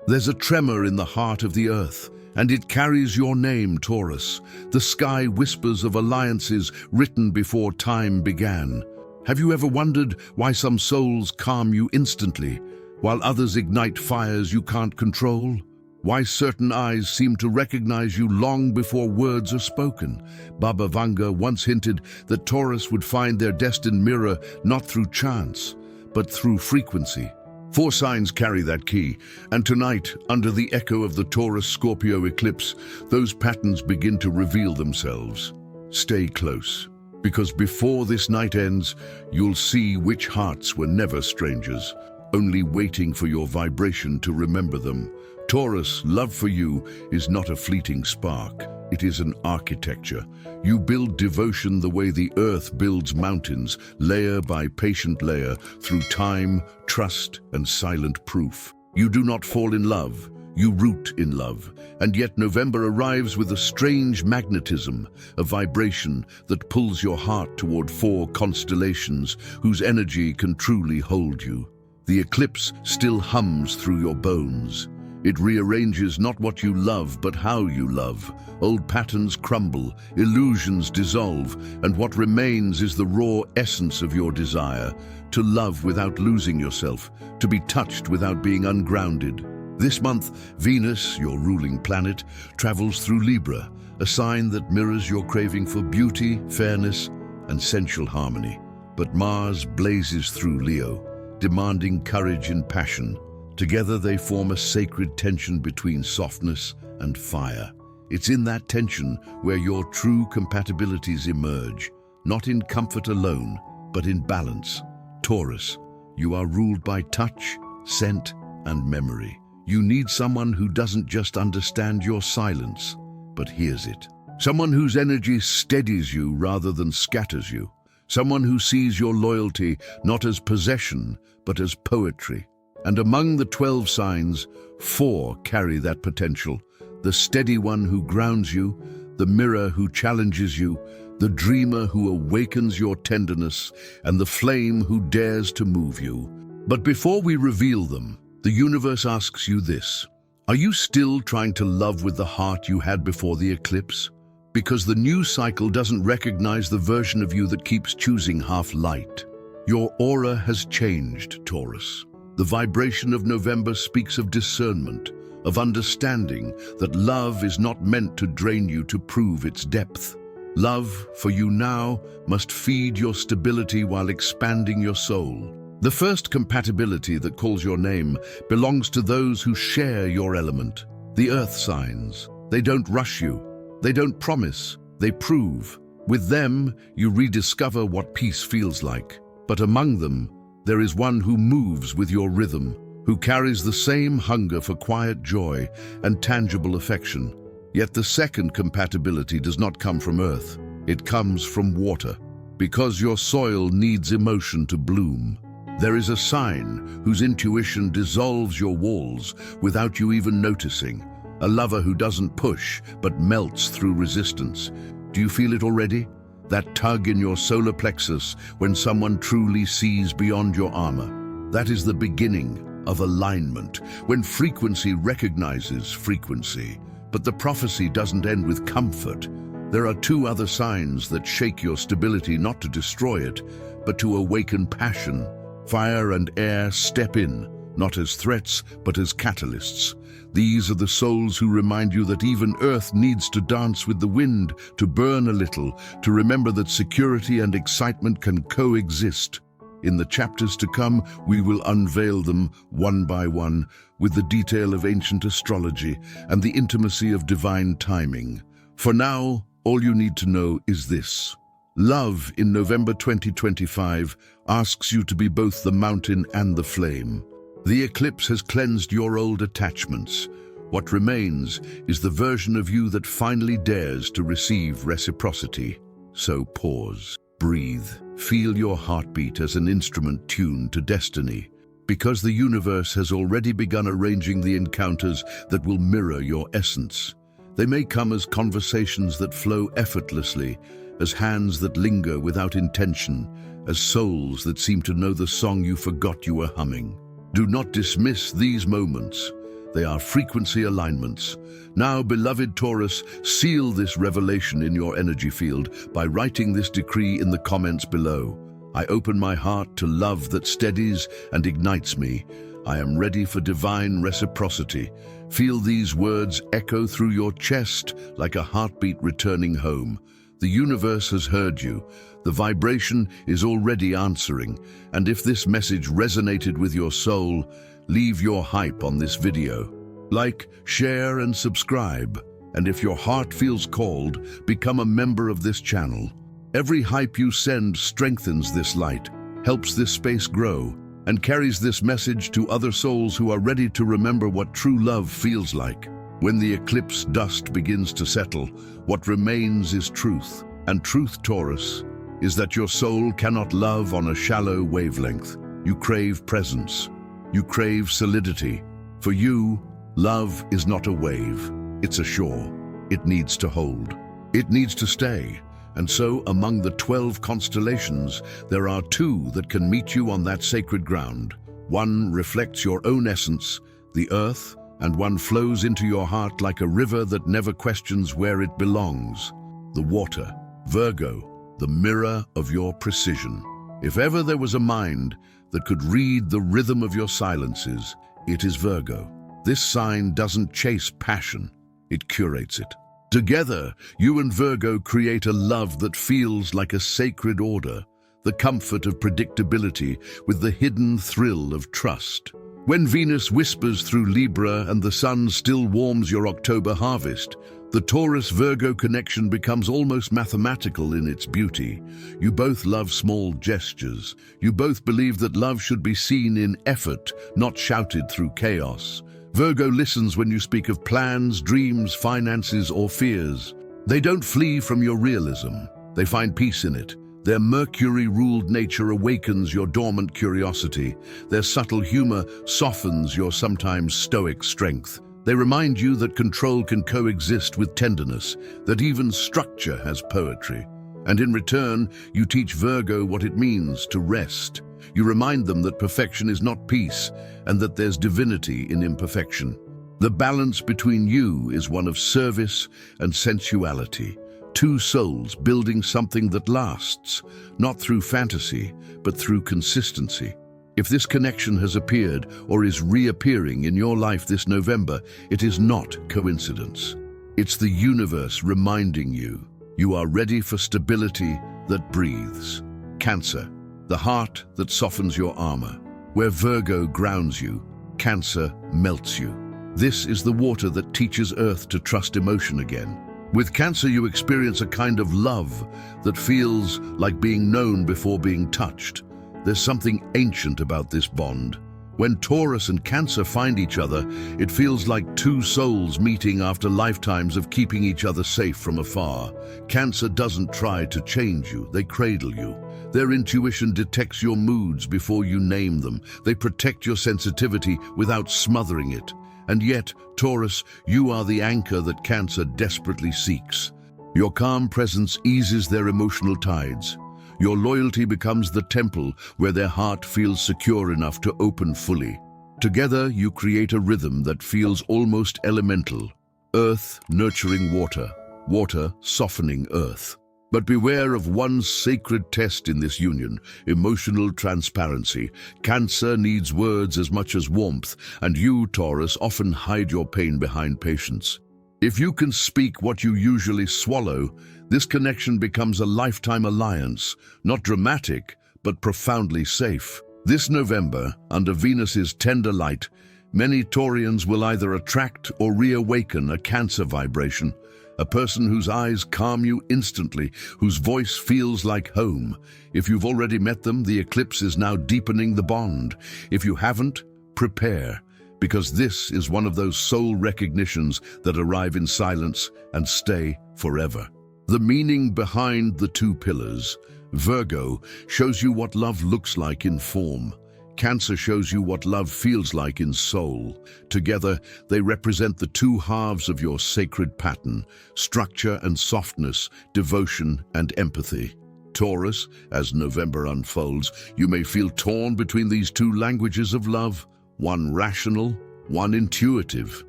There's a tremor in the heart of the earth, and it carries your name, Taurus. The sky whispers of alliances written before time began. Have you ever wondered why some souls calm you instantly, while others ignite fires you can't control? Why certain eyes seem to recognize you long before words are spoken? Baba Vanga once hinted that Taurus would find their destined mirror not through chance, but through frequency. 4 signs carry that key, and tonight, under the echo of the Taurus-Scorpio eclipse, those patterns begin to reveal themselves. Stay close, because before this night ends, you'll see which hearts were never strangers, only waiting for your vibration to remember them. Taurus, love for you is not a fleeting spark. It is an architecture. You build devotion the way the earth builds mountains, layer by patient layer, through time, trust, and silent proof. You do not fall in love, you root in love. And yet November arrives with a strange magnetism, a vibration that pulls your heart toward 4 constellations whose energy can truly hold you. The eclipse still hums through your bones. It rearranges not what you love, but how you love. Old patterns crumble, illusions dissolve, and what remains is the raw essence of your desire, to love without losing yourself, to be touched without being ungrounded. This month, Venus, your ruling planet, travels through Libra, a sign that mirrors your craving for beauty, fairness, and sensual harmony. But Mars blazes through Leo, demanding courage and passion. Together they form a sacred tension between softness and fire. It's in that tension where your true compatibilities emerge, not in comfort alone, but in balance. Taurus, you are ruled by touch, scent, and memory. You need someone who doesn't just understand your silence, but hears it. Someone whose energy steadies you rather than scatters you. Someone who sees your loyalty not as possession, but as poetry. And among the 12 signs, 4 carry that potential. The steady one who grounds you, the mirror who challenges you, the dreamer who awakens your tenderness, and the flame who dares to move you. But before we reveal them, the universe asks you this: are you still trying to love with the heart you had before the eclipse? Because the new cycle doesn't recognize the version of you that keeps choosing half light. Your aura has changed, Taurus. The vibration of November speaks of discernment, of understanding that love is not meant to drain you to prove its depth. Love, for you now, must feed your stability while expanding your soul. The first compatibility that calls your name belongs to those who share your element, the earth signs. They don't rush you, they don't promise, they prove. With them, you rediscover what peace feels like. But among them, there is one who moves with your rhythm, who carries the same hunger for quiet joy and tangible affection. Yet the second compatibility does not come from earth, it comes from water. Because your soil needs emotion to bloom. There is a sign whose intuition dissolves your walls without you even noticing. A lover who doesn't push, but melts through resistance. Do you feel it already? That tug in your solar plexus when someone truly sees beyond your armor. That is the beginning of alignment, when frequency recognizes frequency. But the prophecy doesn't end with comfort. There are 2 other signs that shake your stability, not to destroy it, but to awaken passion. Fire and air step in, not as threats, but as catalysts. These are the souls who remind you that even earth needs to dance with the wind, to burn a little, to remember that security and excitement can coexist. In the chapters to come, we will unveil them one by one, with the detail of ancient astrology and the intimacy of divine timing. For now, all you need to know is this: love in November 2025 asks you to be both the mountain and the flame. The eclipse has cleansed your old attachments. What remains is the version of you that finally dares to receive reciprocity. So pause, breathe, feel your heartbeat as an instrument tuned to destiny. Because the universe has already begun arranging the encounters that will mirror your essence. They may come as conversations that flow effortlessly, as hands that linger without intention, as souls that seem to know the song you forgot you were humming. Do not dismiss these moments. They are frequency alignments. Now, beloved Taurus, seal this revelation in your energy field by writing this decree in the comments below. I open my heart to love that steadies and ignites me. I am ready for divine reciprocity. Feel these words echo through your chest like a heartbeat returning home. The universe has heard you. The vibration is already answering. And if this message resonated with your soul, leave your hype on this video. Like, share, and subscribe. And if your heart feels called, become a member of this channel. Every hype you send strengthens this light, helps this space grow, and carries this message to other souls who are ready to remember what true love feels like. When the eclipse dust begins to settle, what remains is truth. And truth, Taurus, is that your soul cannot love on a shallow wavelength. You crave presence. You crave solidity. For you, love is not a wave. It's a shore. It needs to hold. It needs to stay. And so, among the 12 constellations, there are 2 that can meet you on that sacred ground. One reflects your own essence, the earth, and one flows into your heart like a river that never questions where it belongs. The water, Virgo, the mirror of your precision. If ever there was a mind that could read the rhythm of your silences, it is Virgo. This sign doesn't chase passion, it curates it. Together, you and Virgo create a love that feels like a sacred order, the comfort of predictability with the hidden thrill of trust. When Venus whispers through Libra and the sun still warms your October harvest, the Taurus-Virgo connection becomes almost mathematical in its beauty. You both love small gestures. You both believe that love should be seen in effort, not shouted through chaos. Virgo listens when you speak of plans, dreams, finances, or fears. They don't flee from your realism. They find peace in it. Their Mercury-ruled nature awakens your dormant curiosity. Their subtle humor softens your sometimes stoic strength. They remind you that control can coexist with tenderness, that even structure has poetry. And in return, you teach Virgo what it means to rest. You remind them that perfection is not peace, and that there's divinity in imperfection. The balance between you is one of service and sensuality. 2 souls building something that lasts, not through fantasy, but through consistency. If this connection has appeared or is reappearing in your life this November, it is not coincidence. It's the universe reminding you you are ready for stability that breathes. Cancer, the heart that softens your armor. Where Virgo grounds you, Cancer melts you. This is the water that teaches Earth to trust emotion again. With Cancer, you experience a kind of love that feels like being known before being touched. There's something ancient about this bond. When Taurus and Cancer find each other, it feels like 2 souls meeting after lifetimes of keeping each other safe from afar. Cancer doesn't try to change you, they cradle you. Their intuition detects your moods before you name them. They protect your sensitivity without smothering it. And yet, Taurus, you are the anchor that Cancer desperately seeks. Your calm presence eases their emotional tides. Your loyalty becomes the temple where their heart feels secure enough to open fully. Together, you create a rhythm that feels almost elemental. Earth nurturing water, water softening earth. But beware of one sacred test in this union, emotional transparency. Cancer needs words as much as warmth, and you, Taurus, often hide your pain behind patience. If you can speak what you usually swallow, this connection becomes a lifetime alliance, not dramatic, but profoundly safe. This November, under Venus's tender light, many Taurians will either attract or reawaken a Cancer vibration, a person whose eyes calm you instantly, whose voice feels like home. If you've already met them, the eclipse is now deepening the bond. If you haven't, prepare, because this is one of those soul recognitions that arrive in silence and stay forever. The meaning behind the 2 pillars. Virgo shows you what love looks like in form. Cancer shows you what love feels like in soul. Together, they represent the 2 halves of your sacred pattern: structure and softness, devotion and empathy. Taurus, as November unfolds, you may feel torn between these 2 languages of love, one rational, one intuitive.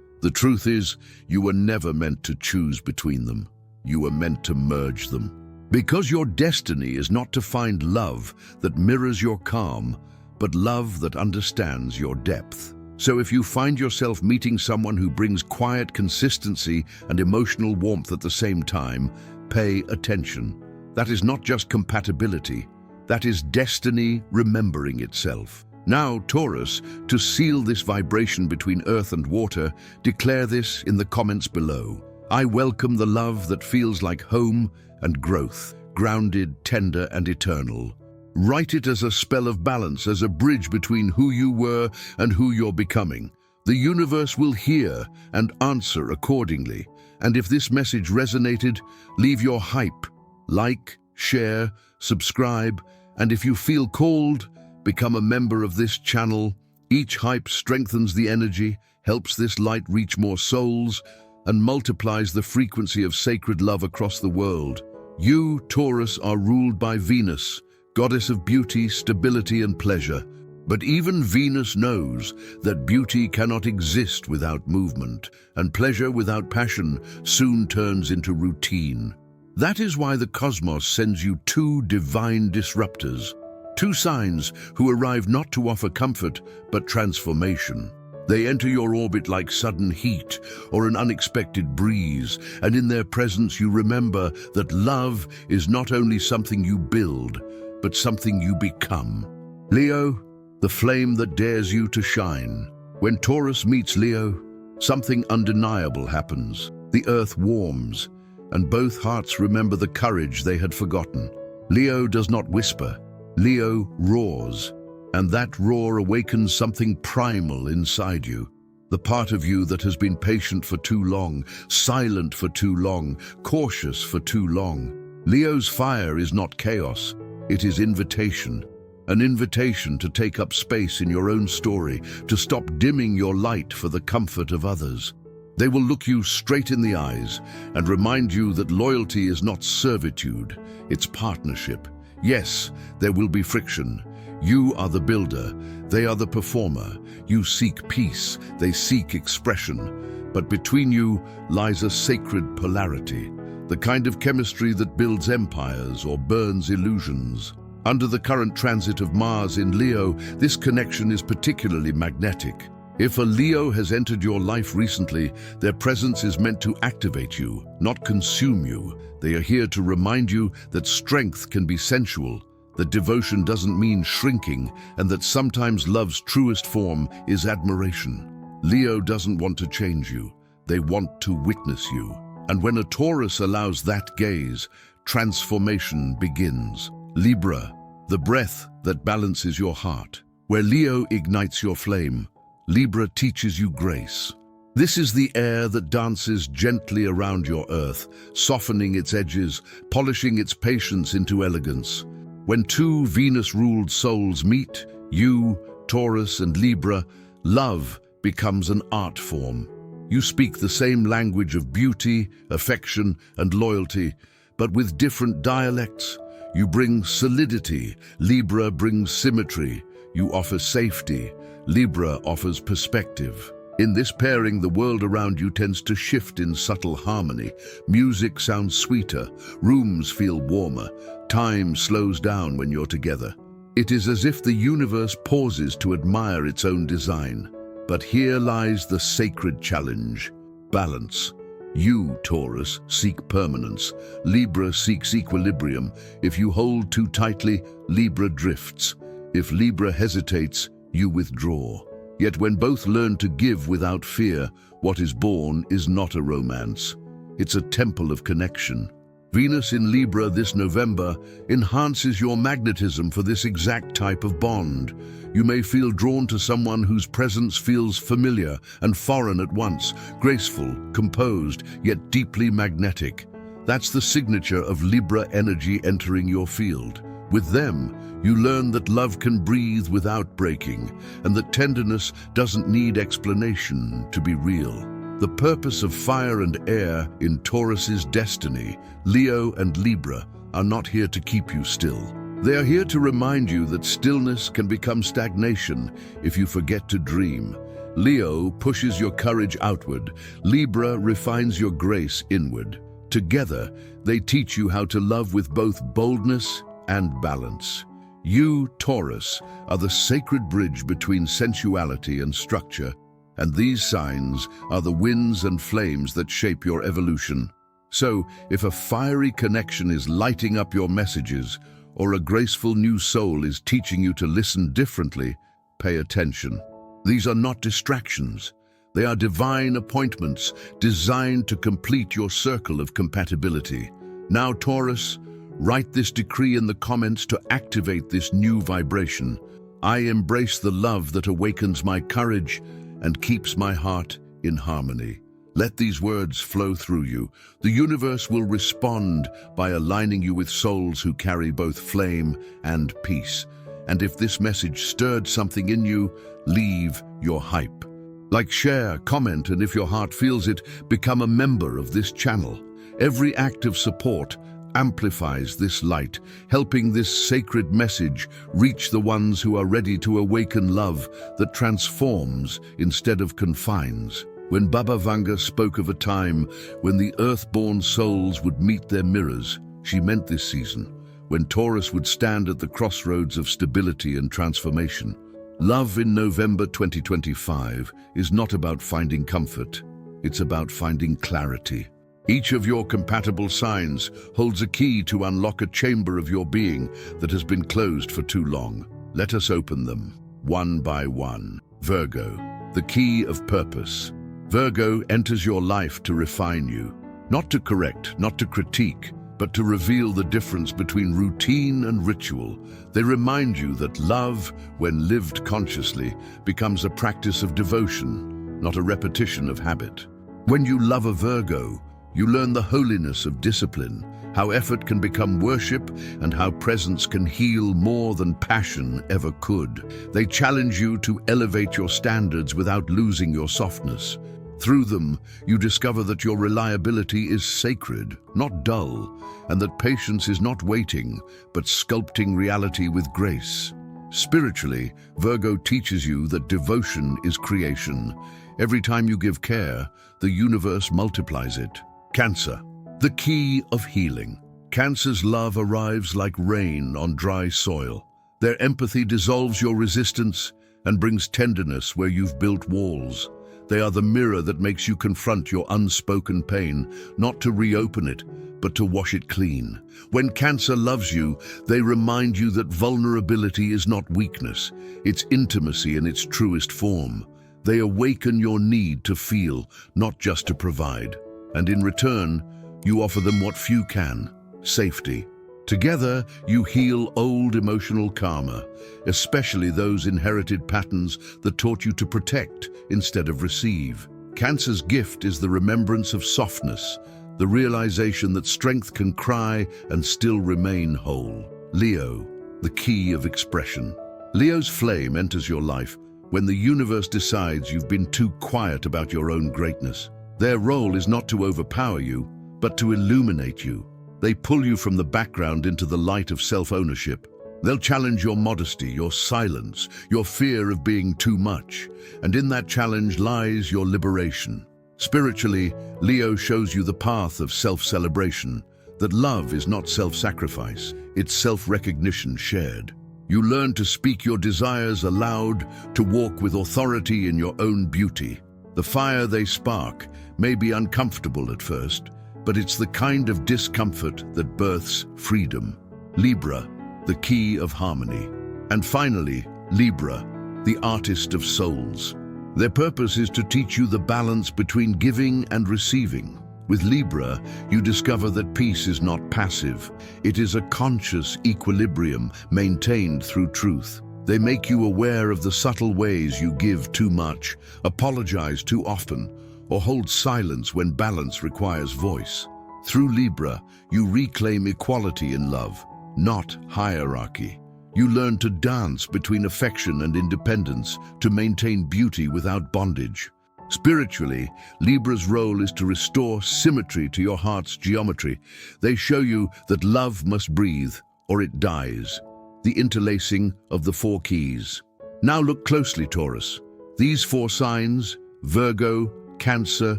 The truth is, you were never meant to choose between them. You were meant to merge them. Because your destiny is not to find love that mirrors your calm, but love that understands your depth. So if you find yourself meeting someone who brings quiet consistency and emotional warmth at the same time, pay attention. That is not just compatibility. That is destiny remembering itself. Now, Taurus, to seal this vibration between earth and water, declare this in the comments below. I welcome the love that feels like home and growth, grounded, tender, and eternal. Write it as a spell of balance, as a bridge between who you were and who you're becoming. The universe will hear and answer accordingly. And if this message resonated, leave your hype. Like, share, subscribe, and if you feel called, become a member of this channel. Each hype strengthens the energy, helps this light reach more souls, and multiplies the frequency of sacred love across the world. You, Taurus, are ruled by Venus, goddess of beauty, stability, and pleasure. But even Venus knows that beauty cannot exist without movement, and pleasure without passion soon turns into routine. That is why the cosmos sends you two divine disruptors, two signs who arrive not to offer comfort, but transformation. They enter your orbit like sudden heat or an unexpected breeze, and in their presence you remember that love is not only something you build, but something you become. Leo, the flame that dares you to shine. When Taurus meets Leo, something undeniable happens. The earth warms, and both hearts remember the courage they had forgotten. Leo does not whisper. Leo roars, and that roar awakens something primal inside you. The part of you that has been patient for too long, silent for too long, cautious for too long. Leo's fire is not chaos. It is invitation. An invitation to take up space in your own story, to stop dimming your light for the comfort of others. They will look you straight in the eyes and remind you that loyalty is not servitude, it's partnership. Yes, there will be friction. You are the builder, they are the performer. You seek peace, they seek expression. But between you lies a sacred polarity, the kind of chemistry that builds empires or burns illusions. Under the current transit of Mars in Leo, this connection is particularly magnetic. If a Leo has entered your life recently, their presence is meant to activate you, not consume you. They are here to remind you that strength can be sensual, that devotion doesn't mean shrinking, and that sometimes love's truest form is admiration. Leo doesn't want to change you. They want to witness you. And when a Taurus allows that gaze, transformation begins. Libra, the breath that balances your heart. Where Leo ignites your flame, Libra teaches you grace. This is the air that dances gently around your earth, softening its edges, polishing its patience into elegance. When two Venus-ruled souls meet, you, Taurus and Libra, love becomes an art form. You speak the same language of beauty, affection, and loyalty, but with different dialects. You bring solidity, Libra brings symmetry. You offer safety, Libra offers perspective. In this pairing, the world around you tends to shift in subtle harmony. Music sounds sweeter, rooms feel warmer, time slows down when you're together. It is as if the universe pauses to admire its own design. But here lies the sacred challenge: balance. You, Taurus, seek permanence. Libra seeks equilibrium. If you hold too tightly, Libra drifts. If Libra hesitates, you withdraw. Yet when both learn to give without fear, what is born is not a romance. It's a temple of connection. Venus in Libra this November enhances your magnetism for this exact type of bond. You may feel drawn to someone whose presence feels familiar and foreign at once, graceful, composed, yet deeply magnetic. That's the signature of Libra energy entering your field. With them, you learn that love can breathe without breaking, and that tenderness doesn't need explanation to be real. The purpose of fire and air in Taurus's destiny, Leo and Libra, are not here to keep you still. They are here to remind you that stillness can become stagnation if you forget to dream, Leo pushes your courage outward. Libra refines your grace inward. Together, they teach you how to love with both boldness and balance. You, Taurus, are the sacred bridge between sensuality and structure, and these signs are the winds and flames that shape your evolution. So, if a fiery connection is lighting up your messages, or a graceful new soul is teaching you to listen differently, pay attention. These are not distractions. They are divine appointments designed to complete your circle of compatibility. Now, Taurus, write this decree in the comments to activate this new vibration. I embrace the love that awakens my courage and keeps my heart in harmony. Let these words flow through you. The universe will respond by aligning you with souls who carry both flame and peace. And if this message stirred something in you, leave your hype. Like, share, comment, and if your heart feels it, become a member of this channel. Every act of support amplifies this light, helping this sacred message reach the ones who are ready to awaken love that transforms instead of confines. When Baba Vanga spoke of a time when the earth-born souls would meet their mirrors, she meant this season, when Taurus would stand at the crossroads of stability and transformation. Love in November 2025 is not about finding comfort, it's about finding clarity. Each of your compatible signs holds a key to unlock a chamber of your being that has been closed for too long. Let us open them, one by one. Virgo, the key of purpose. Virgo enters your life to refine you, not to correct, not to critique, but to reveal the difference between routine and ritual. They remind you that love, when lived consciously, becomes a practice of devotion, not a repetition of habit. When you love a Virgo, you learn the holiness of discipline, how effort can become worship, and how presence can heal more than passion ever could. They challenge you to elevate your standards without losing your softness. Through them, you discover that your reliability is sacred, not dull, and that patience is not waiting, but sculpting reality with grace. Spiritually, Virgo teaches you that devotion is creation. Every time you give care, the universe multiplies it. Cancer, the key of healing. Cancer's love arrives like rain on dry soil. Their empathy dissolves your resistance and brings tenderness where you've built walls. They are the mirror that makes you confront your unspoken pain, not to reopen it, but to wash it clean. When Cancer loves you, they remind you that vulnerability is not weakness, it's intimacy in its truest form. They awaken your need to feel, not just to provide. And in return, you offer them what few can: safety. Together, you heal old emotional karma, especially those inherited patterns that taught you to protect instead of receive. Cancer's gift is the remembrance of softness, the realization that strength can cry and still remain whole. Leo, the key of expression. Leo's flame enters your life when the universe decides you've been too quiet about your own greatness. Their role is not to overpower you, but to illuminate you. They pull you from the background into the light of self-ownership. They'll challenge your modesty, your silence, your fear of being too much, and in that challenge lies your liberation. Spiritually, Leo shows you the path of self-celebration, that love is not self-sacrifice, it's self-recognition shared. You learn to speak your desires aloud, to walk with authority in your own beauty. The fire they spark may be uncomfortable at first, but it's the kind of discomfort that births freedom. Libra, the key of harmony. And finally, Libra, the artist of souls. Their purpose is to teach you the balance between giving and receiving. With Libra, you discover that peace is not passive. It is a conscious equilibrium maintained through truth. They make you aware of the subtle ways you give too much, apologize too often, or hold silence when balance requires voice. Through Libra, you reclaim equality in love, not hierarchy. You learn to dance between affection and independence, to maintain beauty without bondage. Spiritually, Libra's role is to restore symmetry to your heart's geometry. They show you that love must breathe, or it dies. The interlacing of the four keys. Now look closely, Taurus. These four signs, Virgo, Cancer,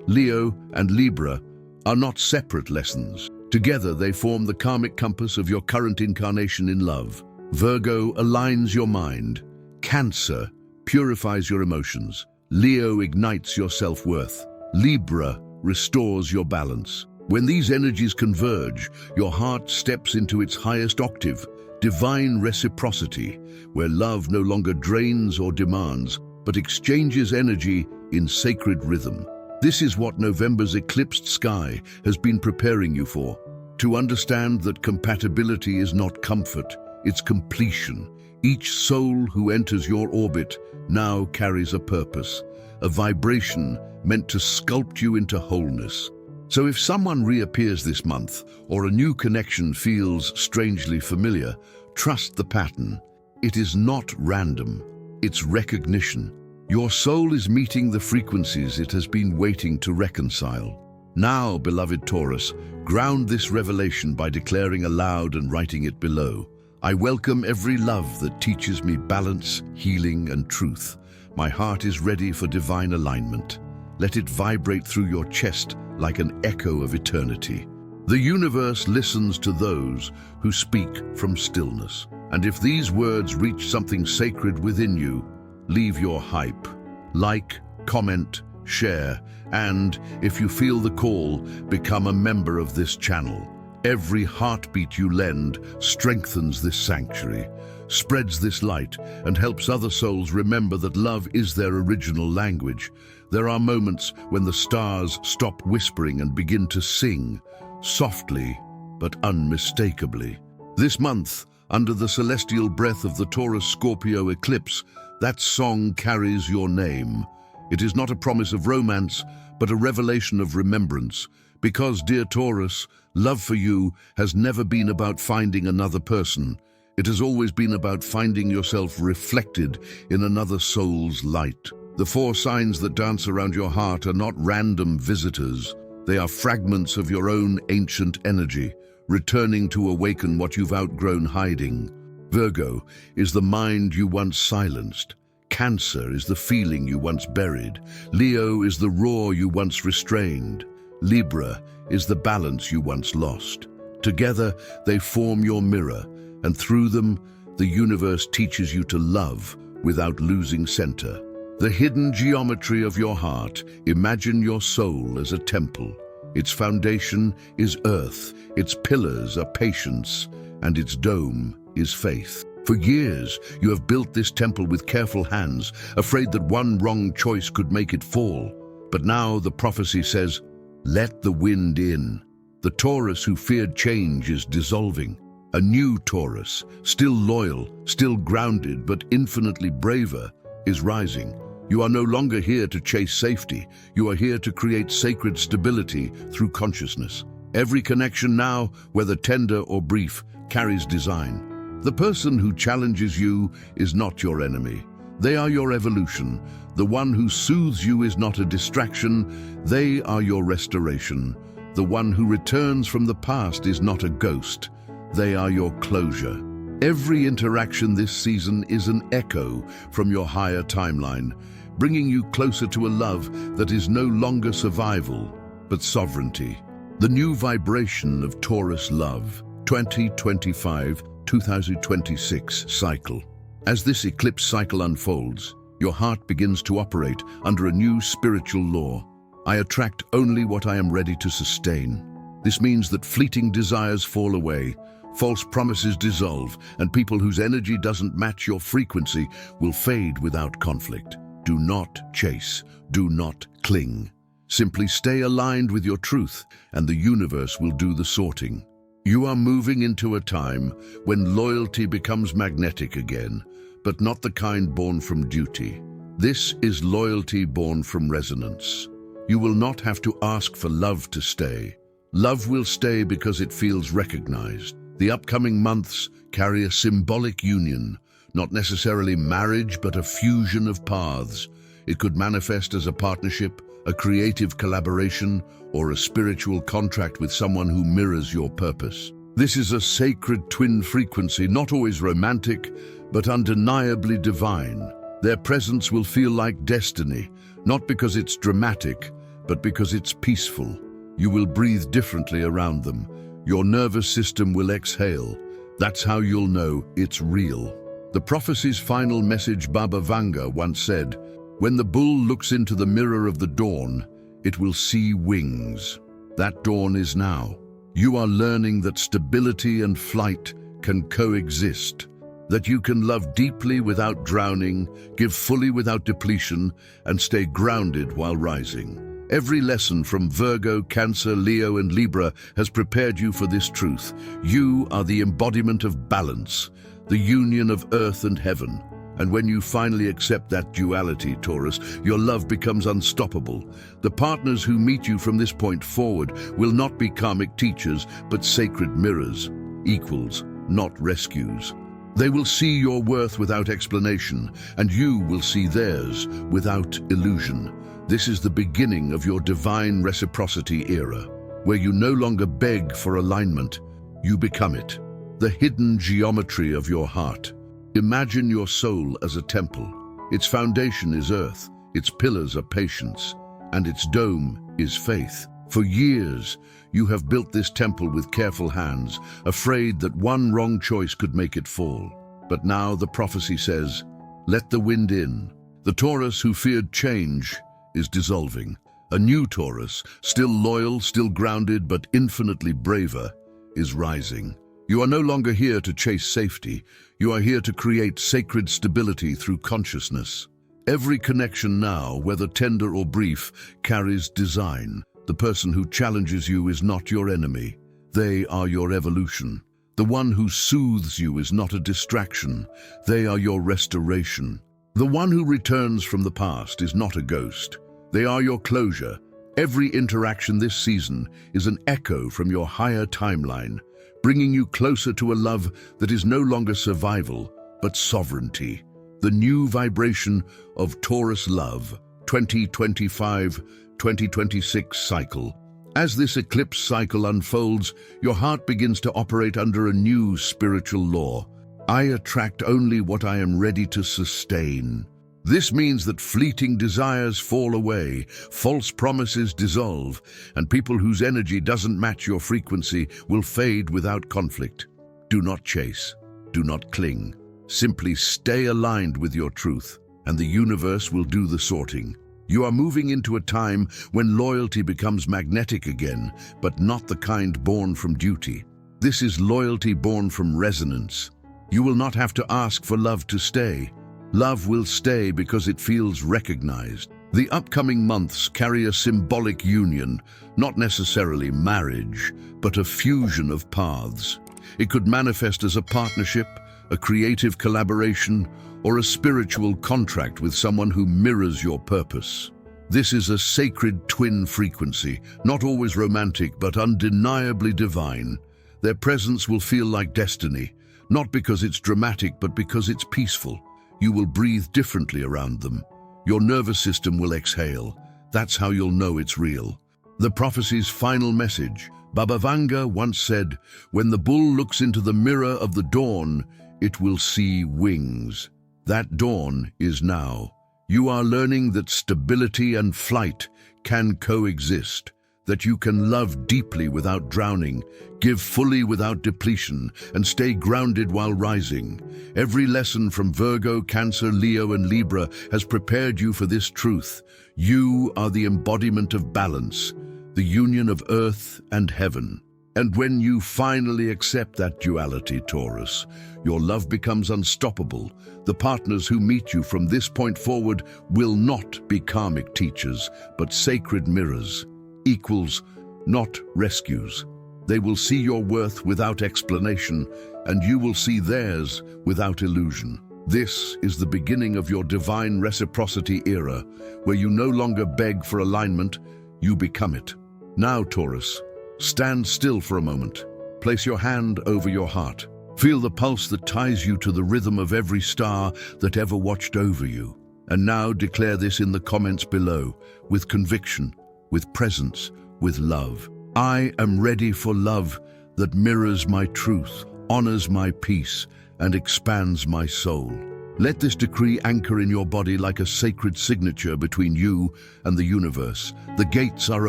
Leo, and Libra, are not separate lessons. Together they form the karmic compass of your current incarnation in love. Virgo aligns your mind. Cancer purifies your emotions. Leo ignites your self-worth. Libra restores your balance. When these energies converge, your heart steps into its highest octave, divine reciprocity, where love no longer drains or demands, but exchanges energy in sacred rhythm. This is what November's eclipsed sky has been preparing you for. To understand that compatibility is not comfort, it's completion. Each soul who enters your orbit now carries a purpose, a vibration meant to sculpt you into wholeness. So if someone reappears this month, or a new connection feels strangely familiar, trust the pattern. It is not random, it's recognition. Your soul is meeting the frequencies it has been waiting to reconcile. Now, beloved Taurus, ground this revelation by declaring aloud and writing it below. I welcome every love that teaches me balance, healing, and truth. My heart is ready for divine alignment. Let it vibrate through your chest like an echo of eternity. The universe listens to those who speak from stillness. And if these words reach something sacred within you, leave your hype. Like, comment, share, and, if you feel the call, become a member of this channel. Every heartbeat you lend strengthens this sanctuary, spreads this light, and helps other souls remember that love is their original language. There are moments when the stars stop whispering and begin to sing, softly but unmistakably. This month, under the celestial breath of the Taurus-Scorpio eclipse, that song carries your name. It is not a promise of romance, but a revelation of remembrance. Because, dear Taurus, love for you has never been about finding another person. It has always been about finding yourself reflected in another soul's light. The four signs that dance around your heart are not random visitors. They are fragments of your own ancient energy, returning to awaken what you've outgrown hiding. Virgo is the mind you once silenced. Cancer is the feeling you once buried. Leo is the roar you once restrained. Libra is the balance you once lost. Together, they form your mirror, and through them, the universe teaches you to love without losing center. The hidden geometry of your heart, imagine your soul as a temple. Its foundation is earth, its pillars are patience, and its dome is faith. For years, you have built this temple with careful hands, afraid that one wrong choice could make it fall. But now the prophecy says, let the wind in. The Taurus who feared change is dissolving. A new Taurus, still loyal, still grounded, but infinitely braver, is rising. You are no longer here to chase safety. You are here to create sacred stability through consciousness. Every connection now, whether tender or brief, carries design. The person who challenges you is not your enemy. They are your evolution. The one who soothes you is not a distraction. They are your restoration. The one who returns from the past is not a ghost. They are your closure. Every interaction this season is an echo from your higher timeline, bringing you closer to a love that is no longer survival, but sovereignty. The new vibration of Taurus love, 2025-2026 cycle. As this eclipse cycle unfolds, your heart begins to operate under a new spiritual law. I attract only what I am ready to sustain. This means that fleeting desires fall away, false promises dissolve, and people whose energy doesn't match your frequency will fade without conflict. Do not chase, do not cling. Simply stay aligned with your truth, and the universe will do the sorting. You are moving into a time when loyalty becomes magnetic again, but not the kind born from duty. This is loyalty born from resonance. You will not have to ask for love to stay. Love will stay because it feels recognized. The upcoming months carry a symbolic union, not necessarily marriage, but a fusion of paths. It could manifest as a partnership, a creative collaboration, or a spiritual contract with someone who mirrors your purpose. This is a sacred twin frequency, not always romantic, but undeniably divine. Their presence will feel like destiny, not because it's dramatic, but because it's peaceful. You will breathe differently around them. Your nervous system will exhale. That's how you'll know it's real. The prophecy's final message, Baba Vanga once said, "When the bull looks into the mirror of the dawn, it will see wings." That dawn is now. You are learning that stability and flight can coexist, that you can love deeply without drowning, give fully without depletion, and stay grounded while rising. Every lesson from Virgo, Cancer, Leo, and Libra has prepared you for this truth. You are the embodiment of balance, the union of earth and heaven. And when you finally accept that duality, Taurus, your love becomes unstoppable. The partners who meet you from this point forward will not be karmic teachers, but sacred mirrors, equals, not rescues. They will see your worth without explanation, and you will see theirs without illusion. This is the beginning of your divine reciprocity era, where you no longer beg for alignment, you become it. The hidden geometry of your heart. Imagine your soul as a temple. Its foundation is earth, its pillars are patience, and its dome is faith. For years, you have built this temple with careful hands, afraid that one wrong choice could make it fall. But now the prophecy says, let the wind in. The Taurus who feared change is dissolving. A new Taurus, still loyal, still grounded, but infinitely braver, is rising. You are no longer here to chase safety. You are here to create sacred stability through consciousness. Every connection now, whether tender or brief, carries design. The person who challenges you is not your enemy. They are your evolution. The one who soothes you is not a distraction. They are your restoration. The one who returns from the past is not a ghost. They are your closure. Every interaction this season is an echo from your higher timeline, bringing you closer to a love that is no longer survival, but sovereignty. The new vibration of Taurus love, 2025-2026 cycle. As this eclipse cycle unfolds, your heart begins to operate under a new spiritual law. I attract only what I am ready to sustain. This means that fleeting desires fall away, false promises dissolve, and people whose energy doesn't match your frequency will fade without conflict. Do not chase, do not cling. Simply stay aligned with your truth, and the universe will do the sorting. You are moving into a time when loyalty becomes magnetic again, but not the kind born from duty. This is loyalty born from resonance. You will not have to ask for love to stay. Love will stay because it feels recognized. The upcoming months carry a symbolic union, not necessarily marriage, but a fusion of paths. It could manifest as a partnership, a creative collaboration, or a spiritual contract with someone who mirrors your purpose. This is a sacred twin frequency, not always romantic, but undeniably divine. Their presence will feel like destiny, not because it's dramatic, but because it's peaceful. You will breathe differently around them. Your nervous system will exhale. That's how you'll know it's real. The prophecy's final message. Baba Vanga once said, when the bull looks into the mirror of the dawn, it will see wings. That dawn is now. You are learning that stability and flight can coexist, that you can love deeply without drowning, give fully without depletion, and stay grounded while rising. Every lesson from Virgo, Cancer, Leo, and Libra has prepared you for this truth. You are the embodiment of balance, the union of earth and heaven. And when you finally accept that duality, Taurus, your love becomes unstoppable. The partners who meet you from this point forward will not be karmic teachers, but sacred mirrors, equals, not rescues. They will see your worth without explanation, and you will see theirs without illusion. This is the beginning of your divine reciprocity era, where you no longer beg for alignment, you become it. Now, Taurus, stand still for a moment. Place your hand over your heart. Feel the pulse that ties you to the rhythm of every star that ever watched over you. And now declare this in the comments below, with conviction, with presence, with love. I am ready for love that mirrors my truth, honors my peace, and expands my soul. Let this decree anchor in your body like a sacred signature between you and the universe. The gates are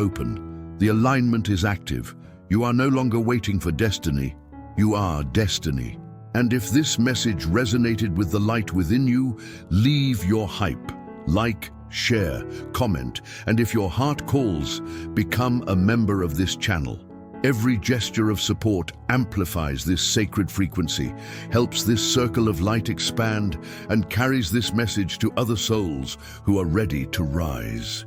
open. The alignment is active. You are no longer waiting for destiny. You are destiny. And if this message resonated with the light within you, leave your hype. Like, share, comment, and if your heart calls, become a member of this channel. Every gesture of support amplifies this sacred frequency, helps this circle of light expand, and carries this message to other souls who are ready to rise.